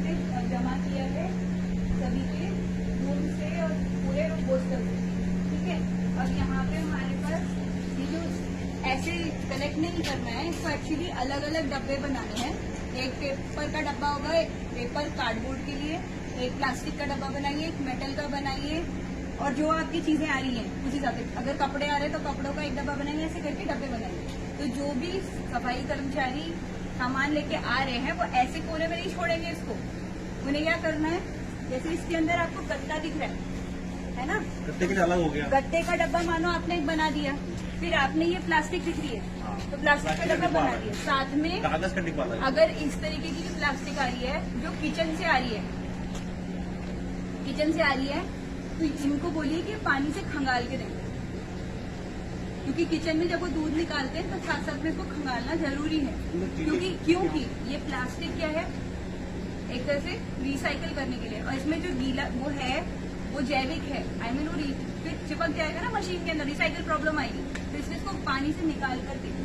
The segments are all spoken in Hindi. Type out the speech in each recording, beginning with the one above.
पे जमा किया है सभी के रूम से और पूरे हॉस्टल से, ठीक है। अब यहाँ पे हमारे पास ये जो ऐसे कलेक्ट नहीं करना है, इसको एक्चुअली अलग अलग डब्बे बनाने हैं। एक पेपर का डब्बा होगा, एक पेपर कार्डबोर्ड के लिए, एक प्लास्टिक का डब्बा बनाइए, एक मेटल का बनाइए, और जो आपकी चीजें आ रही हैं उस हिसाब से, अगर कपड़े आ रहे हैं तो कपड़ों का एक डब्बा बनाइए, ऐसे करके डब्बे बनाइए। तो जो भी सफाई कर्मचारी सामान लेके आ रहे हैं वो ऐसे कोने में नहीं छोड़ेंगे इसको। उन्हें क्या करना है, जैसे इसके अंदर आपको गत्ता दिख रहा है ना, गत्ते के लिए अलग हो गया। गत्ते का डब्बा मानो आपने एक बना दिया, फिर आपने ये प्लास्टिक दिख रही है तो प्लास्टिक का डब्बा बना दिया, साथ में कागज का डिब्बा है। अगर इस तरीके की जो प्लास्टिक आ रही है जो किचन से आ रही है तो इनको बोलिए कि पानी से खंगाल के देंगे, क्योंकि किचन में जब वो दूध निकालते हैं तो साथ साथ में इसको खंगालना जरूरी है। क्योंकि ये प्लास्टिक क्या है, एक तरह से रिसाइकल करने के लिए, और इसमें जो गीला वो है वो जैविक है, वो फिर चिपक जाएगा ना मशीन के अंदर, रिसाइकल प्रॉब्लम आएगी, तो इसलिए इसको पानी से निकाल कर देंगे।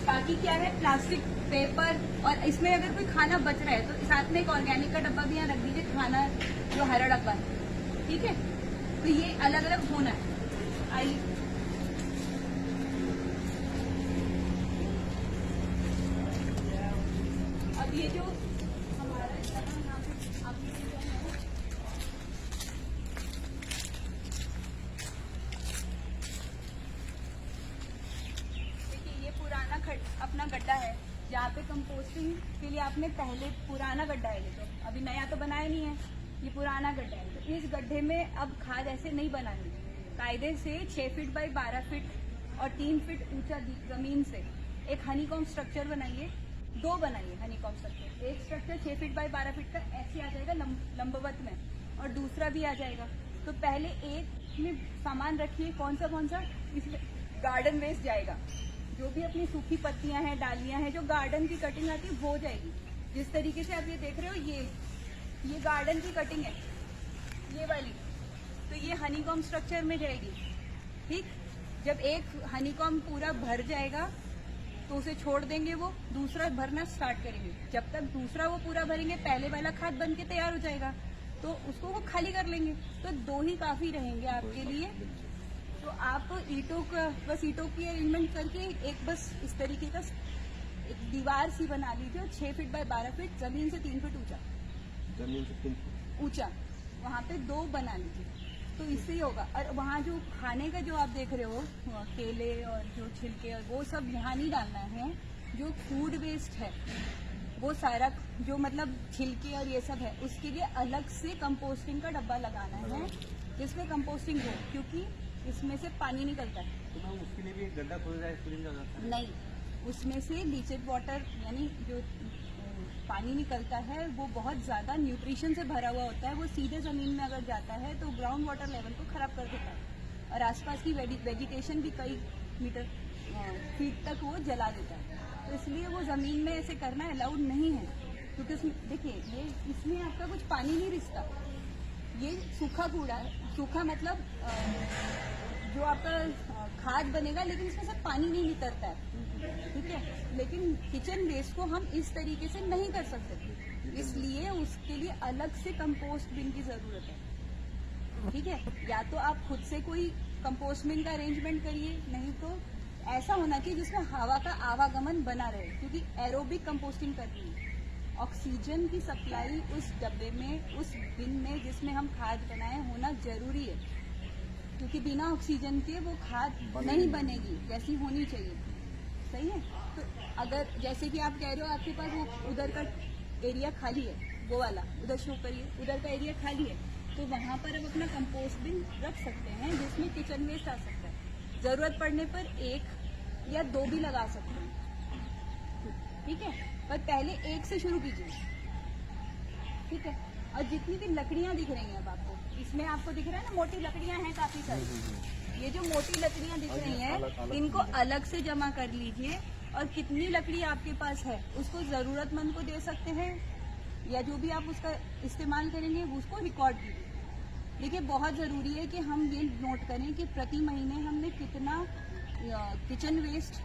बाकी क्या है, प्लास्टिक, पेपर, और इसमें अगर कोई खाना बच रहा है तो साथ में एक ऑर्गेनिक का डब्बा भी यहाँ रख दीजिए, खाना जो हरा डब्बा है, ठीक है। तो ये अलग अलग होना है। आइए अब ये जो हमारा यहाँ पे आप देखिए, ये पुराना अपना गड्ढा है जहाँ पे कंपोस्टिंग के लिए आपने पहले पुराना गड्ढा है, ये तो अभी नया तो बनाया नहीं है, ये पुराना गड्ढा है। तो इस गड्ढे में अब खाद ऐसे नहीं बनानी, कायदे से 6 फीट बाई 12 फीट और 3 फीट ऊंचा जमीन से एक हनीकॉम स्ट्रक्चर बनाइए, 2 बनाइए हनीकॉम स्ट्रक्चर। एक स्ट्रक्चर 6 फीट बाई 12 फीट का ऐसे आ जाएगा लंबवत में, और दूसरा भी आ जाएगा। तो पहले एक में सामान रखिए, कौन सा इसमें गार्डन वेस्ट जाएगा, जो भी अपनी सूखी पत्तियां हैं, डालियां हैं, जो गार्डन की कटिंग आती है वो हो जाएगी। जिस तरीके से आप ये देख रहे हो, ये गार्डन की कटिंग है, ये वाली, तो ये हनीकॉम स्ट्रक्चर में जाएगी, ठीक। जब एक हनीकॉम पूरा भर जाएगा तो उसे छोड़ देंगे, वो दूसरा भरना स्टार्ट करेंगे। जब तक दूसरा वो पूरा भरेंगे, पहले वाला खाद बन के तैयार हो जाएगा, तो उसको वो खाली कर लेंगे। तो 2 ही काफी रहेंगे आपके लिए। तो आप ईंटों की अरेंजमेंट करके एक बस इस तरीके का एक दीवार सी बना लीजिए, 6 फीट बाय 12 फीट, जमीन से 3 फीट ऊंचा, जमीन से 3 फीट ऊंचा, वहाँ पे 2 बना लीजिए, तो इससे ही होगा। और वहाँ जो खाने का जो आप देख रहे हो, केले और जो छिलके और वो सब यहाँ नहीं डालना है। जो फूड वेस्ट है वो सारा, जो मतलब छिलके और ये सब है, उसके लिए अलग से कंपोस्टिंग का डब्बा लगाना है, जिसमें कंपोस्टिंग हो, क्योंकि इसमें से पानी निकलता है। तो मैम उसके लिए भी एक गड्ढा खोदा जाए? नहीं, उसमें से लीचेड वाटर, यानी जो पानी निकलता है वो बहुत ज्यादा न्यूट्रिशन से भरा हुआ होता है, वो सीधे जमीन में अगर जाता है तो ग्राउंड वाटर लेवल को खराब कर देता है, और आसपास की वेजिटेशन भी कई फीट तक वो जला देता है। तो इसलिए वो जमीन में ऐसे करना अलाउड नहीं है, क्योंकि देखिए ये इसमें आपका कुछ पानी नहीं रिसता, ये सूखा कूड़ा है। सूखा मतलब जो आपका खाद बनेगा, लेकिन इसमें से पानी नहीं निकलता है, ठीक है। लेकिन किचन वेस्ट को हम इस तरीके से नहीं कर सकते, इसलिए उसके लिए अलग से कंपोस्ट बिन की जरूरत है, ठीक है। या तो आप खुद से कोई कंपोस्ट बिन का अरेंजमेंट करिए, नहीं तो ऐसा होना चाहिए जिसमें हवा का आवागमन बना रहे, क्योंकि एरोबिक कंपोस्टिंग करनी है। ऑक्सीजन की सप्लाई उस डब्बे में, उस बिन में जिसमें हम खाद बनाए, होना जरूरी है, क्योंकि बिना ऑक्सीजन के वो खाद नहीं बनेगी जैसी होनी चाहिए, सही है। तो अगर जैसे कि आप कह रहे हो आपके पास वो उधर का एरिया खाली है, वो वाला उधर शो करिए, उधर का एरिया खाली है, तो वहाँ पर आप अपना कंपोस्ट बिन रख सकते हैं, जिसमें किचन वेस्ट आ सकता है। जरूरत पड़ने पर 1 या 2 भी लगा सकते हैं, ठीक है, पर पहले 1 से शुरू कीजिए, ठीक है। और जितनी भी लकड़ियाँ दिख रही हैं अब आपको, इसमें आपको दिख रहा है ना, मोटी लकड़ियाँ हैं काफी सारी। ये जो मोटी लकड़ियाँ दिख रही हैं, इनको अलग से जमा कर लीजिए, और कितनी लकड़ी आपके पास है उसको जरूरतमंद को दे सकते हैं, या जो भी आप उसका इस्तेमाल करेंगे उसको रिकॉर्ड कीजिए। देखिए, बहुत जरूरी है कि हम ये नोट करें कि प्रति महीने हमने कितना किचन वेस्ट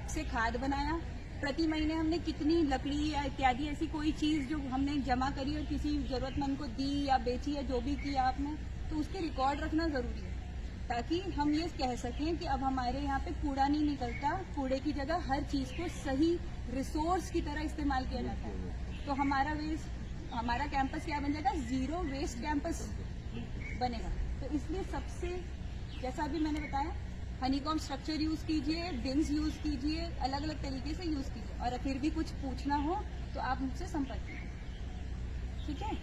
से खाद बनाया, प्रति महीने हमने कितनी लकड़ी या इत्यादि ऐसी कोई चीज जो हमने जमा करी और किसी जरूरतमंद को दी या बेची या जो भी किया आपने, तो उसके रिकॉर्ड रखना जरूरी है, ताकि हम ये कह सकें कि अब हमारे यहाँ पे कूड़ा नहीं निकलता, कूड़े की जगह हर चीज को सही रिसोर्स की तरह इस्तेमाल किया जाता है। तो हमारा कैंपस क्या बन जाएगा, जीरो वेस्ट कैंपस बनेगा। तो इसलिए सबसे, जैसा अभी मैंने बताया, हनीकॉम स्ट्रक्चर यूज कीजिए, बिन्स यूज कीजिए, अलग अलग तरीके से यूज कीजिए, और फिर भी कुछ पूछना हो तो आप मुझसे संपर्क कीजिए। ठीक है।